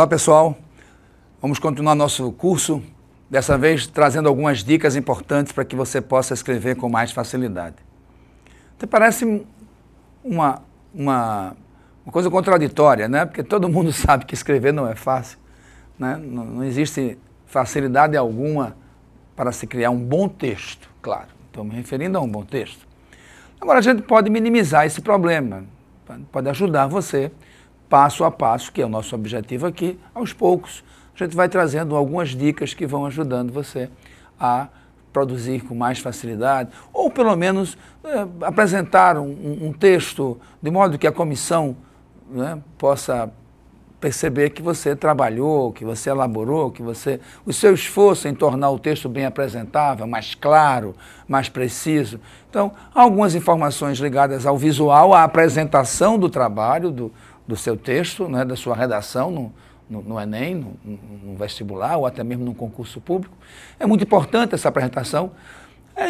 Olá pessoal, vamos continuar nosso curso, dessa vez trazendo algumas dicas importantes para que você possa escrever com mais facilidade. Até parece uma coisa contraditória, né? Porque todo mundo sabe que escrever não é fácil, né? Não existe facilidade alguma para se criar um bom texto, claro, estou me referindo a um bom texto. Agora a gente pode minimizar esse problema, pode ajudar você passo a passo, que é o nosso objetivo aqui, aos poucos. A gente vai trazendo algumas dicas que vão ajudando você a produzir com mais facilidade, ou pelo menos apresentar um texto de modo que a comissão, né, possa perceber que você trabalhou, que você elaborou, que o seu esforço em tornar o texto bem apresentável, mais claro, mais preciso. Então, algumas informações ligadas ao visual, à apresentação do trabalho, do seu texto, né, da sua redação no Enem, no vestibular ou até mesmo no concurso público. É muito importante essa apresentação.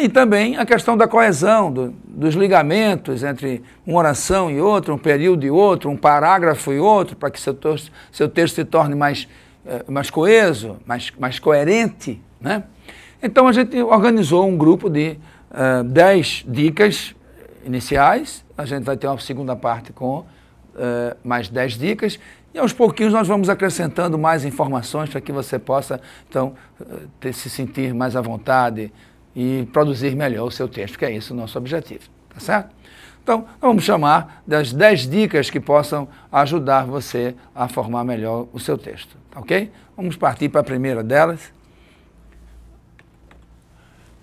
E também a questão da coesão, dos ligamentos entre uma oração e outra, um período e outro, um parágrafo e outro, para que seu texto se torne mais coeso, mais coerente, né? Então a gente organizou um grupo de 10 dicas iniciais. A gente vai ter uma segunda parte com mais 10 dicas, e aos pouquinhos nós vamos acrescentando mais informações para que você possa, então, se sentir mais à vontade e produzir melhor o seu texto, que é esse o nosso objetivo, tá certo? Então, vamos chamar das 10 dicas que possam ajudar você a formar melhor o seu texto, tá ok? Vamos partir para a primeira delas.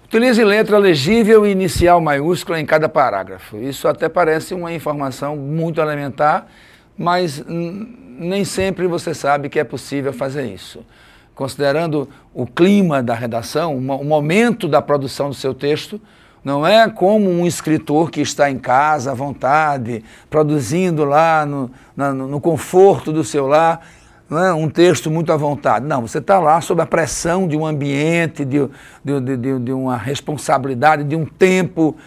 Utilize letra legível e inicial maiúscula em cada parágrafo. Isso até parece uma informação muito elementar, mas nem sempre você sabe que é possível fazer isso. Considerando o clima da redação, o momento da produção do seu texto, não é como um escritor que está em casa, à vontade, produzindo lá no conforto do seu lar, não é um texto muito à vontade. Não, você está lá sob a pressão de um ambiente, de uma responsabilidade, de um tempo,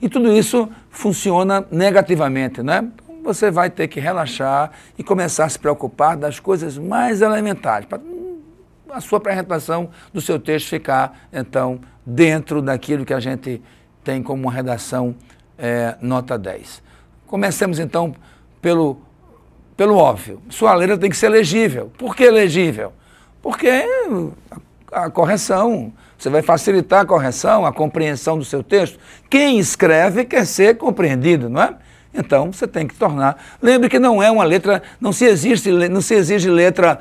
e tudo isso funciona negativamente, né? Você vai ter que relaxar e começar a se preocupar das coisas mais elementares, para a sua apresentação do seu texto ficar, então, dentro daquilo que a gente tem como uma redação nota 10. Comecemos, então, pelo óbvio. Sua letra tem que ser legível. Por que legível? Porque a correção, você vai facilitar a correção, a compreensão do seu texto. Quem escreve quer ser compreendido, não é? Então, você tem que tornar... Lembre que não é uma letra, não se exige letra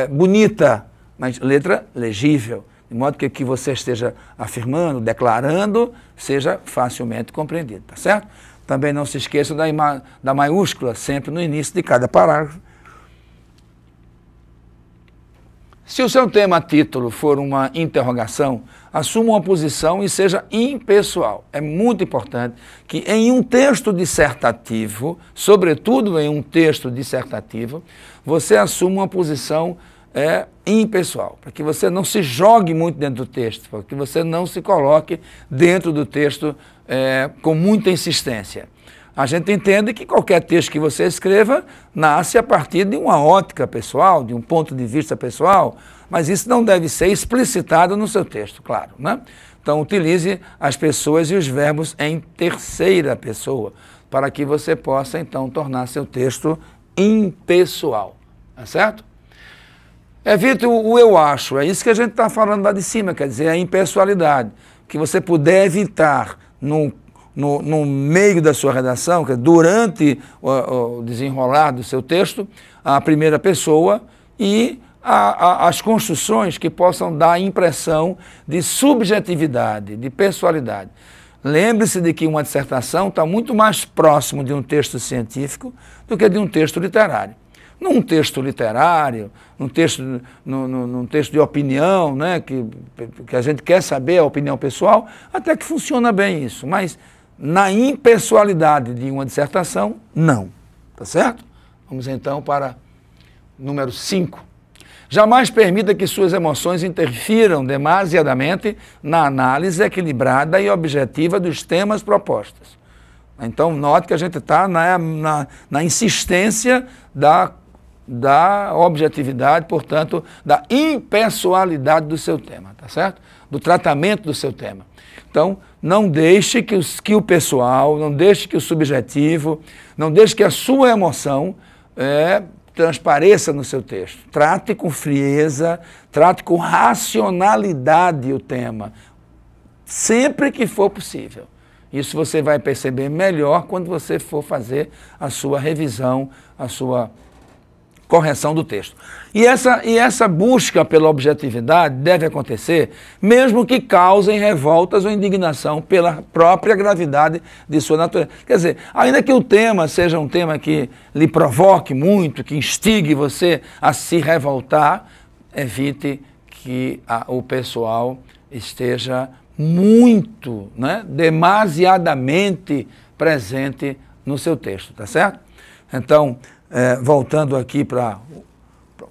bonita, mas letra legível, de modo que o que você esteja afirmando, declarando, seja facilmente compreendido, tá certo? Também não se esqueça da maiúscula, sempre no início de cada parágrafo. Se o seu tema título for uma interrogação, assuma uma posição e seja impessoal. É muito importante que em um texto dissertativo, sobretudo em um texto dissertativo, você assuma uma posição impessoal, para que você não se jogue muito dentro do texto, para que você não se coloque dentro do texto com muita insistência. A gente entende que qualquer texto que você escreva nasce a partir de uma ótica pessoal, de um ponto de vista pessoal, mas isso não deve ser explicitado no seu texto, claro, né? Então utilize as pessoas e os verbos em terceira pessoa, para que você possa então tornar seu texto impessoal, tá certo? Evite o eu acho, é isso que a gente está falando lá de cima, quer dizer, a impessoalidade, que você puder evitar no meio da sua redação, que é durante o desenrolar do seu texto, a primeira pessoa e as construções que possam dar a impressão de subjetividade, de pessoalidade. Lembre-se de que uma dissertação está muito mais próximo de um texto científico do que de um texto literário. Num texto literário, num texto de opinião, né, que a gente quer saber a opinião pessoal, até que funciona bem isso, mas na impessoalidade de uma dissertação, não. Tá certo? Vamos então para número 5. Jamais permita que suas emoções interfiram demasiadamente na análise equilibrada e objetiva dos temas propostos. Então, note que a gente está na insistência da objetividade, portanto, da impessoalidade do seu tema, tá certo? Do tratamento do seu tema. Então, não deixe que o pessoal, não deixe que o subjetivo, não deixe que a sua emoção transpareça no seu texto. Trate com frieza, trate com racionalidade o tema, sempre que for possível. Isso você vai perceber melhor quando você for fazer a sua revisão, a sua correção do texto. E essa busca pela objetividade deve acontecer mesmo que causem revoltas ou indignação pela própria gravidade de sua natureza. Quer dizer, ainda que o tema seja um tema que lhe provoque muito, que instigue você a se revoltar, evite que o pessoal esteja muito, demasiadamente presente no seu texto, tá certo? Então, voltando aqui para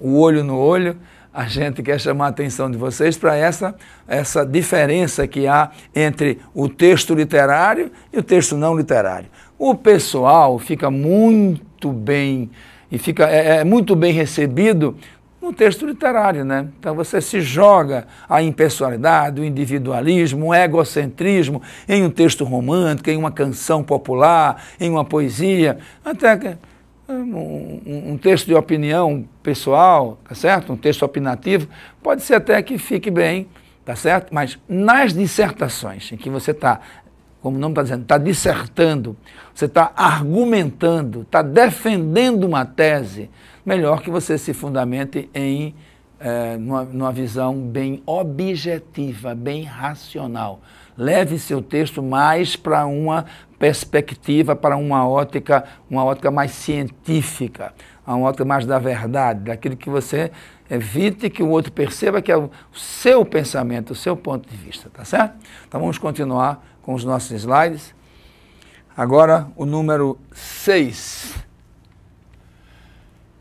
o olho no olho, a gente quer chamar a atenção de vocês para essa diferença que há entre o texto literário e o texto não literário. O pessoal fica muito bem, e é muito bem recebido no texto literário, né? Então você se joga a impessoalidade, o individualismo, o egocentrismo em um texto romântico, em uma canção popular, em uma poesia, até que um texto de opinião pessoal, tá certo? Um texto opinativo, pode ser até que fique bem, tá certo? Mas nas dissertações, em que você está, como o nome está dizendo, está dissertando, você está argumentando, está defendendo uma tese, melhor que você se fundamente numa visão bem objetiva, bem racional. Leve seu texto mais para uma perspectiva, para uma ótica mais científica, uma ótica mais da verdade, daquilo que você evite que o outro perceba que é o seu pensamento, o seu ponto de vista, tá certo? Então vamos continuar com os nossos slides. Agora o número 6.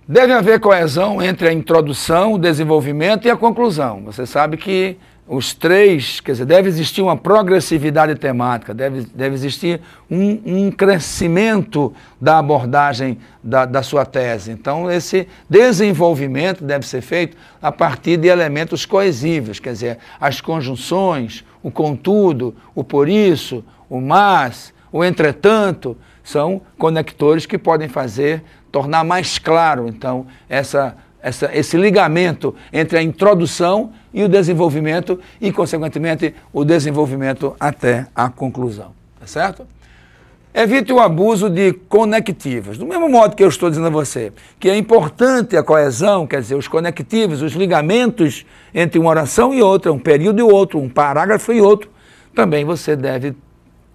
Deve haver coesão entre a introdução, o desenvolvimento e a conclusão. Você sabe que os três, quer dizer, deve existir uma progressividade temática, deve existir um crescimento da abordagem da sua tese. Então, esse desenvolvimento deve ser feito a partir de elementos coesivos, quer dizer, as conjunções, o contudo, o por isso, o mas, o entretanto, são conectores que podem tornar mais claro, então, esse ligamento entre a introdução e o desenvolvimento e, consequentemente, o desenvolvimento até a conclusão, tá certo? Evite o abuso de conectivos. Do mesmo modo que eu estou dizendo a você que é importante a coesão, quer dizer, os conectivos, os ligamentos entre uma oração e outra, um período e outro, um parágrafo e outro, também você deve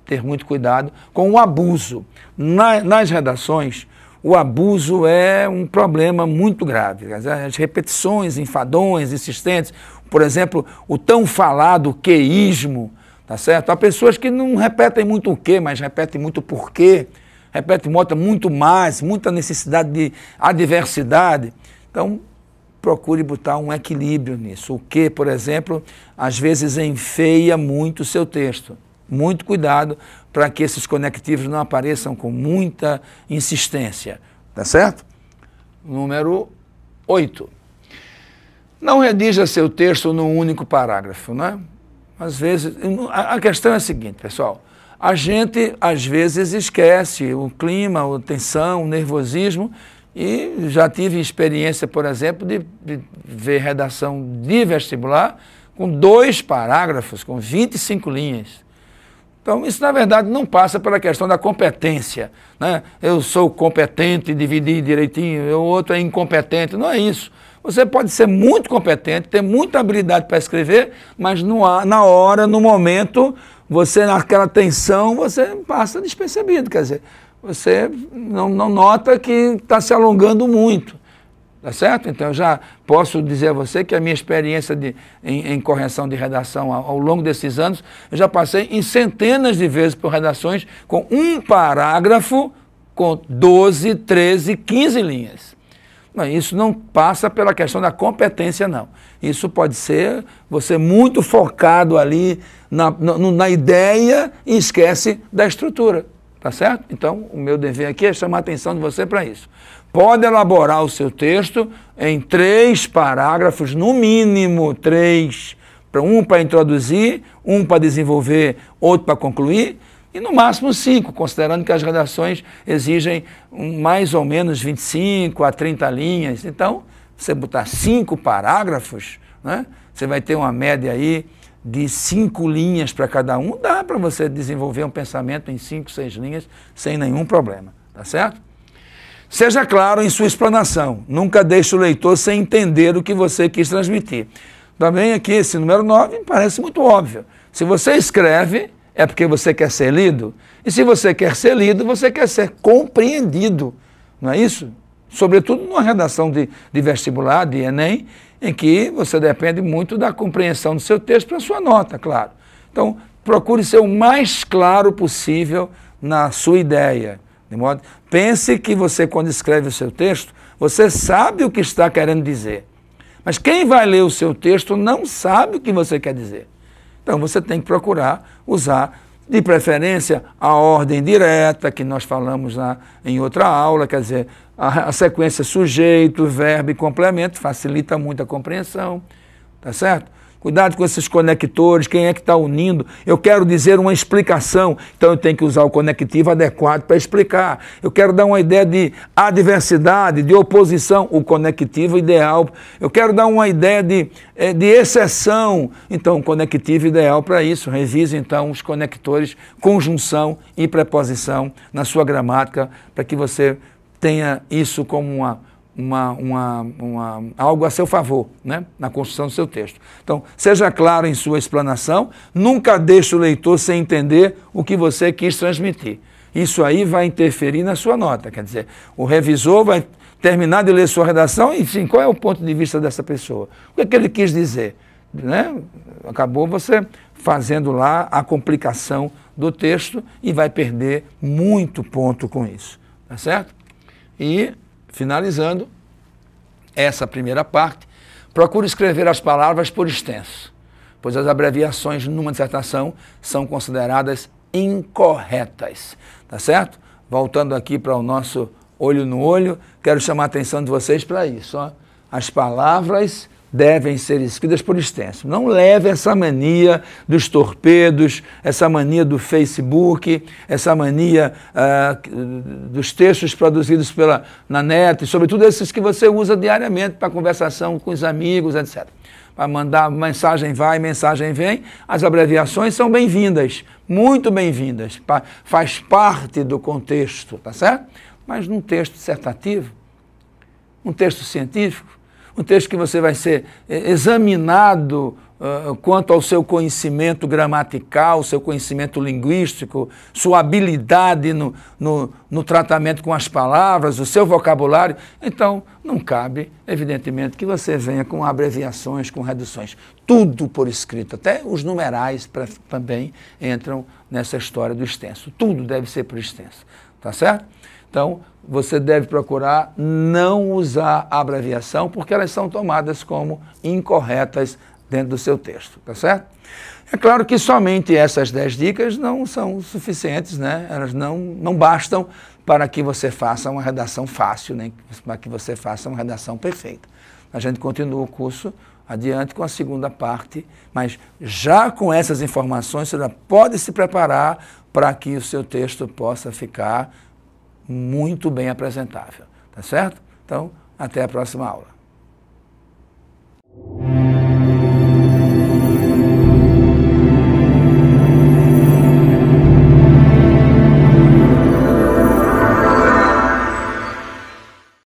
ter muito cuidado com o abuso. Nas redações, o abuso é um problema muito grave. As repetições, enfadões, insistentes, por exemplo, o tão falado queísmo, tá certo? Há pessoas que não repetem muito o quê, mas repetem muito o porquê, repetem muito mais, muita necessidade de adversidade. Então, procure botar um equilíbrio nisso. O que, por exemplo, às vezes enfeia muito o seu texto. Muito cuidado para que esses conectivos não apareçam com muita insistência, tá certo? Número 8. Não redija seu texto num único parágrafo, né? Às vezes, a questão é a seguinte, pessoal, a gente às vezes esquece o clima, a tensão, o nervosismo, e já tive experiência, por exemplo, de ver redação de vestibular com 2 parágrafos, com 25 linhas. Então, isso, na verdade, não passa pela questão da competência, né? Eu sou competente, dividi direitinho, o outro é incompetente. Não é isso. Você pode ser muito competente, ter muita habilidade para escrever, mas na hora, no momento, você, naquela tensão, você passa despercebido. Quer dizer, você não nota que está se alongando muito. Tá certo? Então, eu já posso dizer a você que a minha experiência em correção de redação ao longo desses anos, eu já passei em centenas de vezes por redações com um parágrafo com 12, 13, 15 linhas. Não, isso não passa pela questão da competência, não. Isso pode ser você muito focado ali na ideia e esquece da estrutura. Tá certo? Então, o meu dever aqui é chamar a atenção de você para isso. pode elaborar o seu texto em 3 parágrafos, no mínimo 3, um para introduzir, um para desenvolver, outro para concluir, e no máximo 5, considerando que as redações exigem mais ou menos 25 a 30 linhas. Então, você botar 5 parágrafos, né, você vai ter uma média aí de 5 linhas para cada um, dá para você desenvolver um pensamento em 5, 6 linhas sem nenhum problema, tá certo? Seja claro em sua explanação, nunca deixe o leitor sem entender o que você quis transmitir. Também aqui, esse número 9 me parece muito óbvio. Se você escreve, é porque você quer ser lido, e se você quer ser lido, você quer ser compreendido, não é isso? Sobretudo numa redação de vestibular, de Enem, em que você depende muito da compreensão do seu texto para a sua nota, claro. Então, procure ser o mais claro possível na sua ideia. De modo, pense que você, quando escreve o seu texto, você sabe o que está querendo dizer. Mas quem vai ler o seu texto não sabe o que você quer dizer. Então você tem que procurar usar, de preferência, a ordem direta, que nós falamos lá em outra aula, quer dizer, a sequência sujeito, verbo e complemento, facilita muito a compreensão, tá certo? Cuidado com esses conectores, quem é que está unindo? Eu quero dizer uma explicação, então eu tenho que usar o conectivo adequado para explicar. Eu quero dar uma ideia de adversidade, de oposição, o conectivo ideal. Eu quero dar uma ideia de exceção, então o conectivo ideal para isso. Revise então os conectores, conjunção e preposição na sua gramática, para que você tenha isso como algo a seu favor, né, na construção do seu texto. Então, seja claro em sua explanação, nunca deixe o leitor sem entender o que você quis transmitir. Isso aí vai interferir na sua nota, quer dizer, o revisor vai terminar de ler sua redação e, enfim, qual é o ponto de vista dessa pessoa? O que é que ele quis dizer? Né? Acabou você fazendo lá a complicação do texto e vai perder muito ponto com isso, tá certo? E, finalizando essa primeira parte, procure escrever as palavras por extenso, pois as abreviações numa dissertação são consideradas incorretas, tá certo? Voltando aqui para o nosso olho no olho, quero chamar a atenção de vocês para isso, ó. As palavras devem ser escritas por extenso. Não leve essa mania dos torpedos, essa mania do Facebook, essa mania dos textos produzidos na net, sobretudo esses que você usa diariamente para conversação com os amigos, etc. Para mandar mensagem vai, mensagem vem, as abreviações são bem-vindas, muito bem-vindas, faz parte do contexto, tá certo? Mas num texto dissertativo, um texto científico, um texto que você vai ser examinado quanto ao seu conhecimento gramatical, seu conhecimento linguístico, sua habilidade no tratamento com as palavras, o seu vocabulário. Então, não cabe, evidentemente, que você venha com abreviações, com reduções. Tudo por escrito, até os numerais também entram nessa história do extenso. Tudo deve ser por extenso, tá certo? Então, você deve procurar não usar a abreviação, porque elas são tomadas como incorretas dentro do seu texto, tá certo? É claro que somente essas 10 dicas não são suficientes, né? Elas não bastam para que você faça uma redação fácil, nem para que você faça uma redação perfeita. A gente continua o curso adiante com a segunda parte, mas já com essas informações você já pode se preparar para que o seu texto possa ficar muito bem apresentável, tá certo? Então, até a próxima aula.